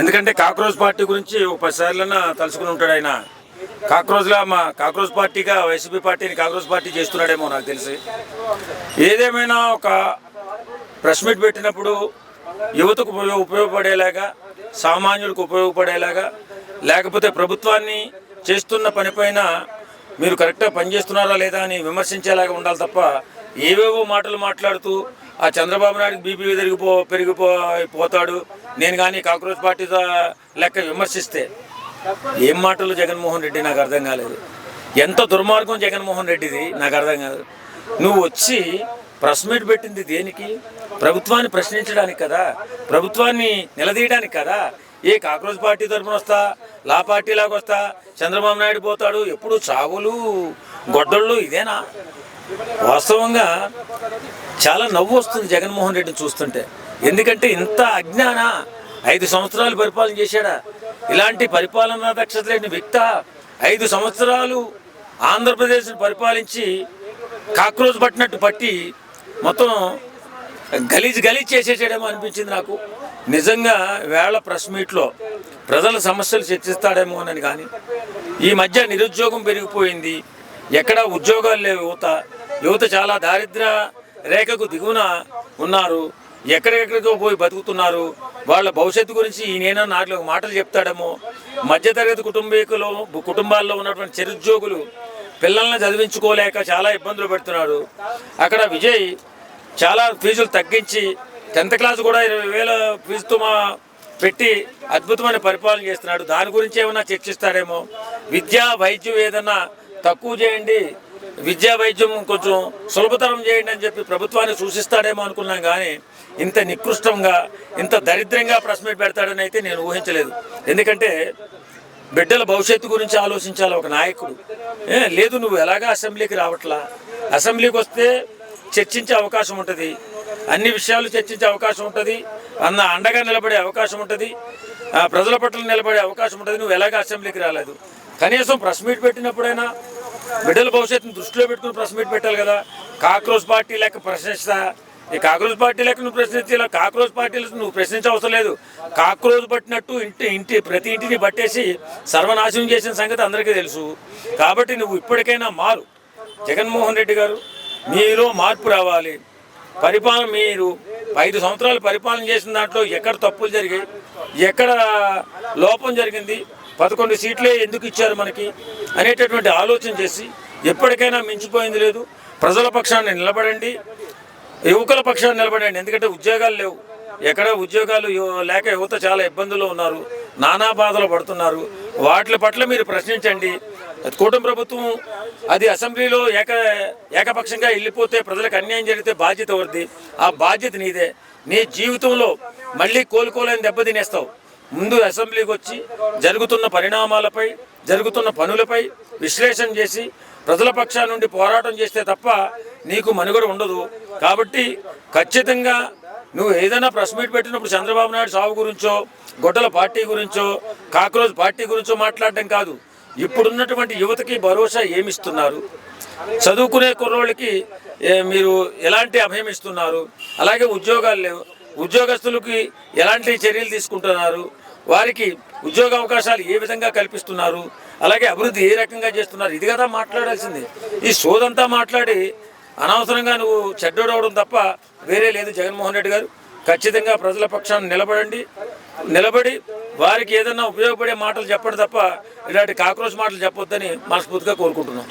ఎందుకంటే cockroach party గురించి ఒక 10 సార్లన్నా తలుచుకుని ఉంటాడు ఆయన. కాక్రోచ్ పార్టీగా వైసీపీ పార్టీని కాక్రోచ్ పార్టీ చేస్తున్నాడేమో నాకు తెలిసి. ఏదేమైనా ఒక ప్రెస్ మీట్ పెట్టినప్పుడు యువతకు ఉపయోగపడేలాగా, సామాన్యులకు ఉపయోగపడేలాగా, లేకపోతే ప్రభుత్వాన్ని చేస్తున్న పనిపైన మీరు కరెక్ట్గా పనిచేస్తున్నారా లేదా అని విమర్శించేలాగా ఉండాలి తప్ప ఏవేవో మాటలు మాట్లాడుతూ ఆ చంద్రబాబు నాయుడుకి బీపీ పెరిగిపోతాడు నేను కానీ కాక్రోచ్ పార్టీ లెక్క విమర్శిస్తే ఏం మాటలు జగన్మోహన్ రెడ్డి నాకు అర్థం కాలేదు. ఎంత దుర్మార్గం జగన్మోహన్ రెడ్డిది నాకు అర్థం కాదు. నువ్వు వచ్చి ప్రెస్ మీట్ పెట్టింది దేనికి? ప్రభుత్వాన్ని ప్రశ్నించడానికి కదా, ప్రభుత్వాన్ని నిలదీయడానికి కదా. ఏ కాక్రోచ్ పార్టీ తరఫున వస్తా, లా పార్టీలాగా వస్తా, చంద్రబాబు నాయుడు పోతాడు, ఎప్పుడు చావులు గొడ్డళ్ళు ఇదేనా? వాస్తవంగా చాలా నవ్వు వస్తుంది జగన్మోహన్ రెడ్డిని చూస్తుంటే. ఎందుకంటే ఇంత అజ్ఞాన 5 సంవత్సరాలు పరిపాలన చేశాడా? ఇలాంటి పరిపాలనా దక్షత లేని వ్యక్తి 5 సంవత్సరాలు ఆంధ్రప్రదేశ్ని పరిపాలించి కాక్రోచ్ పట్టినట్టు పట్టి మొత్తం గలీజ్ చేసేసాడేమో అనిపించింది నాకు. నిజంగా వేళ ప్రెస్ మీట్లో ప్రజల సమస్యలు చర్చిస్తాడేమో అని. కానీ ఈ మధ్య నిరుద్యోగం పెరిగిపోయింది, ఎక్కడ ఉద్యోగాలు లేవు. యువత చాలా దారిద్ర్య రేఖకు దిగువన ఉన్నారు, ఎక్కడెక్కడికో పోయి బతుకుతున్నారు. వాళ్ళ భవిష్యత్తు గురించి ఈయన 4 మాటలు చెప్తాడేమో. మధ్యతరగతి కుటుంబాల్లో ఉన్నటువంటి చిరుద్యోగులు పిల్లల్ని చదివించుకోలేక చాలా ఇబ్బందులు పెడుతున్నారు. అక్కడ విజయ్ చాలా ఫీజులు తగ్గించి 10th క్లాస్ కూడా 20,000 ఫీజుతో పెట్టి అద్భుతమైన పరిపాలన చేస్తున్నాడు. దాని గురించి ఏమైనా చర్చిస్తాడేమో. విద్యా వైద్యం ఏదన్నా తక్కువ చేయండి, విద్యా వైద్యం కొంచెం సులభతరం చేయండి అని చెప్పి ప్రభుత్వాన్ని సూచిస్తాడేమో అనుకున్నాం. కానీ ఇంత నికృష్టంగా, ఇంత దరిద్రంగా ప్రెస్ మీట్ పెడతాడని అయితే నేను ఊహించలేదు. ఎందుకంటే బిడ్డల భవిష్యత్తు గురించి ఆలోచించాలి ఒక నాయకుడు. లేదు, నువ్వు ఎలాగా అసెంబ్లీకి రావట్లా? అసెంబ్లీకి వస్తే చర్చించే అవకాశం ఉంటుంది, అన్ని విషయాలు చర్చించే అవకాశం ఉంటుంది, అండగా నిలబడే అవకాశం ఉంటుంది, ప్రజల పట్ల నిలబడే అవకాశం ఉంటుంది. నువ్వు ఎలాగ అసెంబ్లీకి రాలేదు? కనీసం ప్రెస్ మీట్ పెట్టినప్పుడైనా బిడ్డల భవిష్యత్తును దృష్టిలో పెట్టుకుని ప్రెస్ మీట్ పెట్టాలి కదా. కాక్రోచ్ పార్టీ లెక్క ప్రశ్నిస్తా, ఈ కాక్రోచ్ పార్టీ లెక్క నువ్వు ప్రశ్నించేలా. కాక్రోచ్ పార్టీలు నువ్వు ప్రశ్నించే అవసరం లేదు. కాక్రోచ్ పట్టినట్టు ప్రతి ఇంటిని పట్టేసి సర్వనాశనం చేసిన సంగతి అందరికీ తెలుసు. కాబట్టి నువ్వు ఇప్పటికైనా మారు. జగన్మోహన్ రెడ్డి గారు, మీలో మార్పు రావాలి. పరిపాలన మీరు 5 సంవత్సరాలు పరిపాలన చేసిన దాంట్లో ఎక్కడ తప్పులు జరిగాయి, ఎక్కడ లోపం జరిగింది, 11 సీట్లే ఎందుకు ఇచ్చారు మనకి అనేటటువంటి ఆలోచన చేసి ఎప్పటికైనా మించిపోయింది లేదు. ప్రజల పక్షాన్ని నిలబడండి, యువకుల పక్షాన్ని నిలబడండి. ఎందుకంటే ఉద్యోగాలు లేవు, ఎక్కడ ఉద్యోగాలు లేక యువత చాలా ఇబ్బందుల్లో ఉన్నారు, నానా బాధలు పడుతున్నారు. వాటి పట్ల మీరు ప్రశ్నించండి. కూటమి ప్రభుత్వం అది అసెంబ్లీలో ఏకపక్షంగా వెళ్ళిపోతే ప్రజలకు అన్యాయం జరిగితే బాధ్యత ఎవరిది? ఆ బాధ్యత నీదే. నీ జీవితంలో మళ్ళీ కోలుకోలేని దెబ్బతినేస్తావు. ముందు అసెంబ్లీకి వచ్చి జరుగుతున్న పరిణామాలపై, జరుగుతున్న పనులపై విశ్లేషణ చేసి ప్రజల పక్షాల నుండి పోరాటం చేస్తే తప్ప నీకు మనుగడ ఉండదు. కాబట్టి ఖచ్చితంగా నువ్వు ఏదైనా ప్రెస్ మీట్ పెట్టినప్పుడు చంద్రబాబు నాయుడు సాగు గురించో, గొడ్డల పార్టీ గురించో, కాక్రోచ్ పార్టీ గురించో మాట్లాడడం కాదు. ఇప్పుడున్నటువంటి యువతకి భరోసా ఏమిస్తున్నారు? చదువుకునే కుర్రోళ్ళకి మీరు ఎలాంటి అభయం ఇస్తున్నారు? అలాగే ఉద్యోగాలు లేవు, ఉద్యోగస్తులకి ఎలాంటి చర్యలు తీసుకుంటున్నారు? వారికి ఉద్యోగ అవకాశాలు ఏ విధంగా కల్పిస్తున్నారు? అలాగే అభివృద్ధి ఏ రకంగా చేస్తున్నారు? ఇది కదా మాట్లాడాల్సింది. ఈ సోదంతా మాట్లాడి అనవసరంగా నువ్వు చెడ్డోడవడం తప్ప వేరే లేదు. జగన్మోహన్ రెడ్డి గారు, ఖచ్చితంగా ప్రజల పక్షాన్ని నిలబడి వారికి ఏదన్నా ఉపయోగపడే మాటలు చెప్పండి తప్ప ఇలాంటి కాక్రోచ్ మాటలు చెప్పొద్దని మనస్ఫూర్తిగా కోరుకుంటున్నాం.